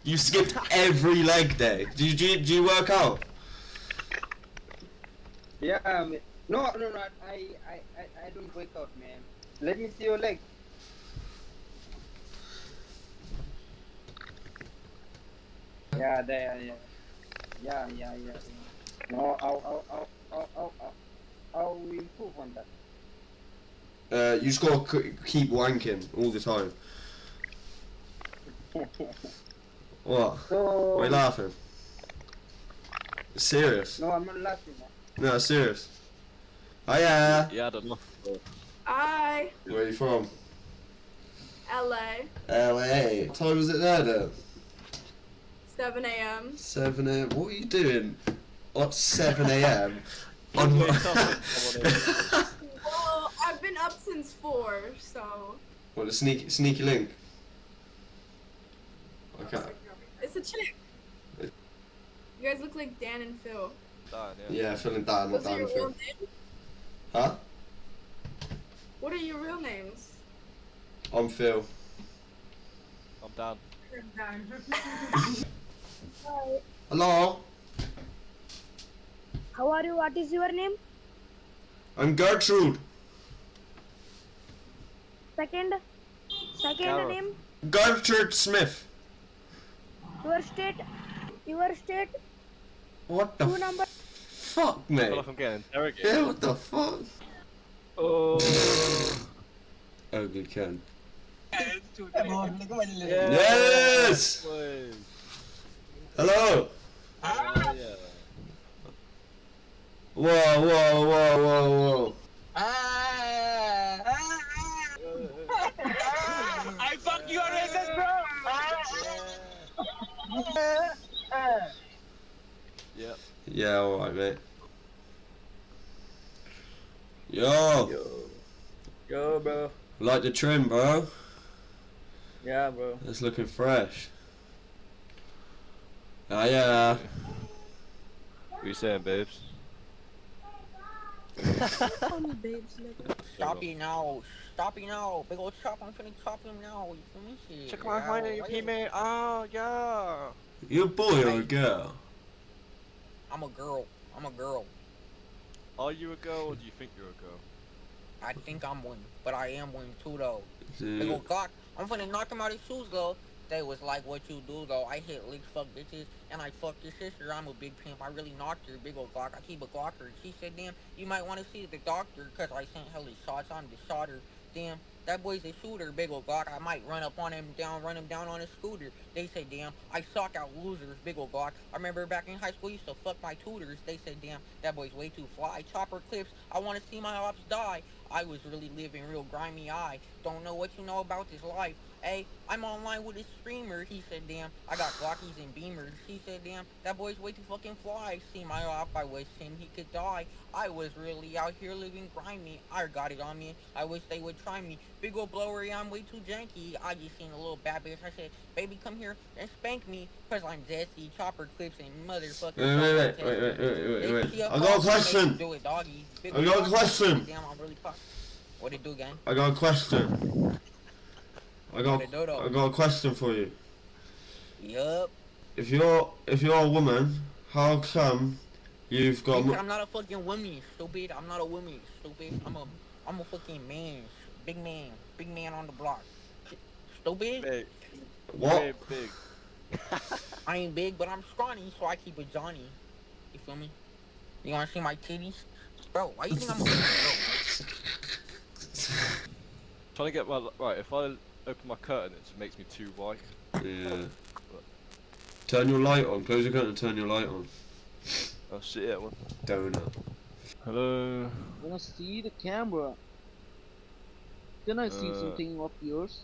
You skipped every leg day. Do you work out? Yeah, man. No, I don't work out, man. Let me see your leg. Yeah, there, yeah. No, I'll improve on that. You just gotta keep wanking all the time. What? So, Why are you laughing? It's serious. no, I'm not laughing, man. No, it's serious. Hiya! Yeah, I don't know. Hi, Where are you from? LA, LA. What time is it there then? 7 a.m. 7 a.m. What are you doing at 7 a.m.? Wake up and Well, I've been up since 4, so What, a sneaky link? Okay. it's a chick. You guys look like Dan and Phil. Yeah, feeling down, not Those are down your with real you. names? Huh? What are your real names? I'm Phil. I'm down. Hi. Hello? How are you? What is your name? I'm Gertrude. Second Gareth. name? Gertrude Smith. Your state? Your state? What the 2 number? fuck, I feel mate? like I'm getting interrogated. Yeah, what the fuck? Oh. Ugly cunt. Yeah. Yes! Boys. Hello? Oh, yeah. Whoa. I fuck your ass, bro. Yeah. Yeah, alright, mate. Yo! Yo, bro. Like the trim, bro. Yeah, bro. It's looking fresh. Ah, yeah. What are you saying, babes? Stop it now. Stop it now. Big old chop, I'm finna chop him now. You feel me? Shit. Check my mind, you pee me. Oh, yeah. You a boy or a girl? I'm a girl. Are you a girl or do you think you're a girl? I think I'm one, but I am one too though. Big Dude. old Glock. I'm finna knock him out his shoes though. They was like, what you do though? I hit licks, fuck bitches, and I fucked your sister. I'm a big pimp. I really knocked her. Big old Glock. I keep a Glocker. She said, damn, you might want to see the doctor, cause I sent hella shots. I'm the shotter. Damn, that boy's a shooter. Big old Glock. I might run up on him down, run him down on a scooter. They say, damn, I suck out losers. Big old Glock. I remember back in high school, I used to fuck my tutors. They said, damn, that boy's way too fly. Chopper clips. I want to see my ops die. I was really living real grimy. I don't know what you know about this life. Hey, I'm online with a streamer. He said, damn, I got Glockies and Beamers. He said, damn, that boy's way too fucking fly. See my op, I wish him he could die. I was really out here living grimy. I got it on me. I wish they would try me. Big ol' blowery, I'm way too janky. I just seen a little bad bitch. I said, baby, come here and spank me. Cause I'm Jesse, chopper clips and motherfucker. Wait. I got a question. Do it, doggy. I got a question. Damn, I'm really fucked. What it do, gang? I got a question. I got a question for you. Yup. If you're a woman, how come you've got? I'm not a fucking woman, stupid. I'm not a woman, stupid. I'm a fucking man, big man on the block. Stupid. Big. What? Big. I ain't big, but I'm scrawny, so I keep it Johnny. You feel me? You wanna see my titties, bro? Why you think I'm a woman, bro? Trying to get my right. If I open my curtain, it makes me too white. Yeah. Turn your light on. Close your curtain and turn your light on. Oh shit, yeah. One. Donut. Hello. I wanna see the camera. Can I see something of yours?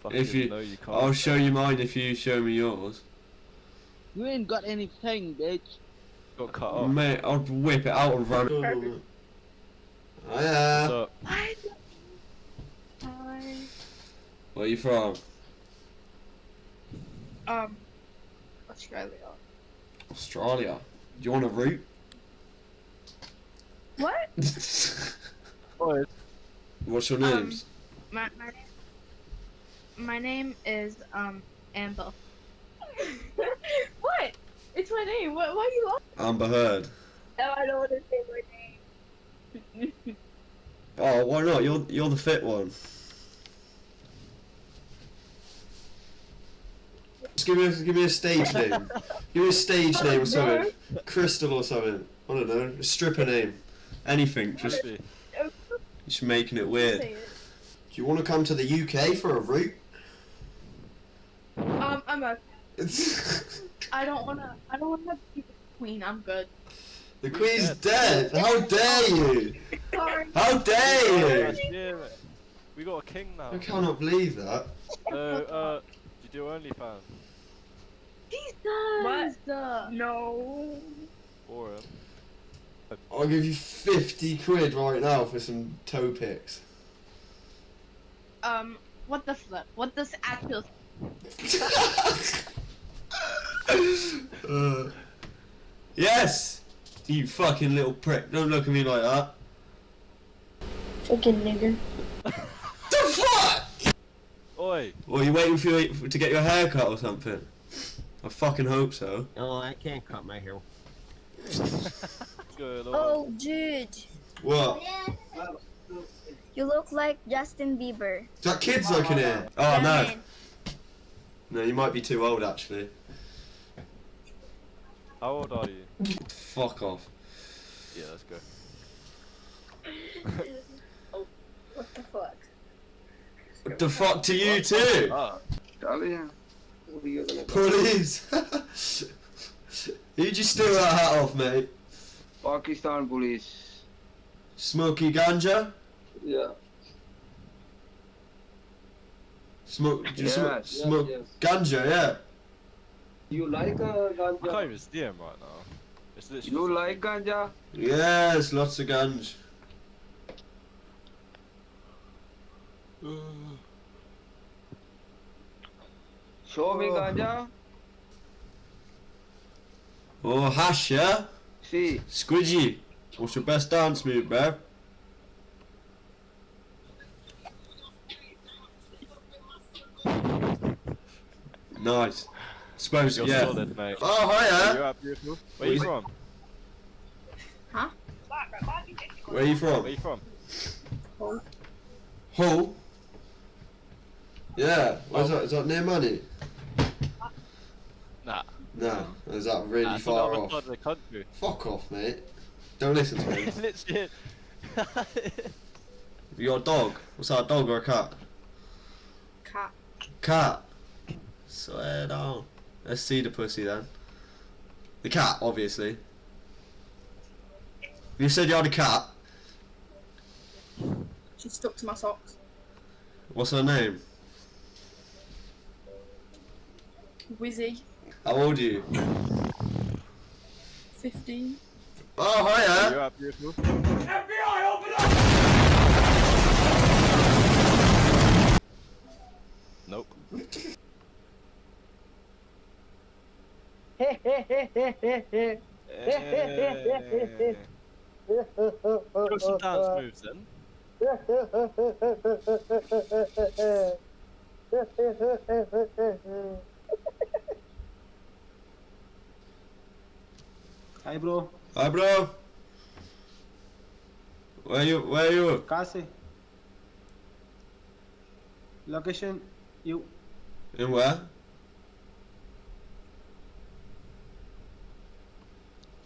Fucking no, you can't. I'll show you mine if you show me yours. You ain't got anything, bitch. Got cut off. Mate, I'll whip it out and run. What's Hiya. up? Hi. Where you from? Australia. Australia. Do you want a root? What? What's your names? My name is Amber. What? It's my name. What? Why are you laughing? Amber Heard. No, I don't want to say my name. Oh, why not? You're the fit one. Just give me a stage name. Give me a stage name or something. Crystal or something. I don't know. A stripper name. Anything. Just making it weird. Say it. Do you want to come to the UK for a root? I'm a. I don't wanna be the queen. I'm good. The Queen's dead. How dare you? Sorry. How dare you? Yeah, we got a king now. I cannot believe that. Do you do OnlyFans? Jesus. No. Or I'll give you 50 quid right now for some toe pics. What the flip? What does actual? Yes! You fucking little prick. Don't look at me like that. Fucking nigger. The fuck? oi! Or are you waiting to get your hair cut or something? I fucking hope so. Oh, I can't cut my hair. Good lord. Oh, dude. What? You look like Justin Bieber. Is that kids looking here? Oh Yeah, no. man. No, you might be too old actually. How old are you? Fuck off. Yeah, let's go. Oh, what the fuck? What the fuck to you too? Ah, Police! Who'd you steal that hat off, mate? Pakistan police. Smoky ganja? Yeah. Smoke? Do you smoke Yes, yes. ganja? Yeah. You like I can't ganja? even see him right now. It's literally You like ganja? Yes, lots of ganja. Show me ganja. Oh, hash, yeah? See. Squidgy, what's your best dance move, bro? Nice. Suppose, You're yeah. solid, mate. Oh, hiya! You're up, beautiful. Where you from? Huh? Where are you from? Where you from? Hull? Yeah. Where's that? Is that near Money? Nah. No. Is that really That's far another off? side of the country. Fuck off, mate. Don't listen to me. Literally. You got a dog? What's that, a dog or a cat? Cat. Cat. Swear down. Let's see the pussy then. The cat, obviously. You said you had a cat. She stuck to my socks. What's her name? Wizzy. How old are you? 15. Oh, hiya! You're up, beautiful. Nope. Got some dance moves then. Hi bro, Hi, bro. Where you? कहाँ से? Location, you. In where?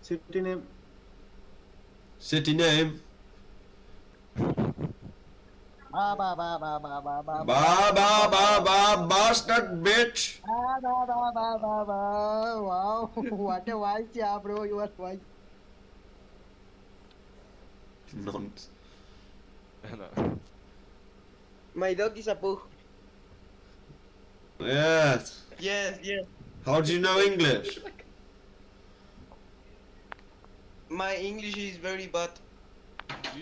City name. City name? Ba ba ba ba ba ba ba Ba, bastard bitch! ba ba ba ba ba ba. Wow, what a voice, yeah, bro. Your voice. Nonsense. No. My dog is a poo. Yes. Yes, yes. How do you know English? My English is very bad.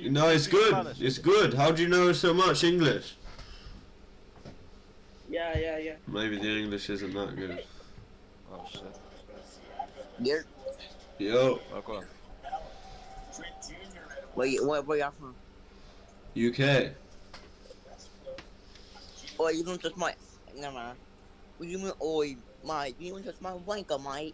No, it's good. It's good. How do you know so much English? Yeah. Maybe the English isn't that good. Oh shit. Yeah. Yo, Oh, go on. Where y'all from? UK. Oh, you don't touch my. Never mind. What do you mean, oi, mate? You want to touch my wanker, mate?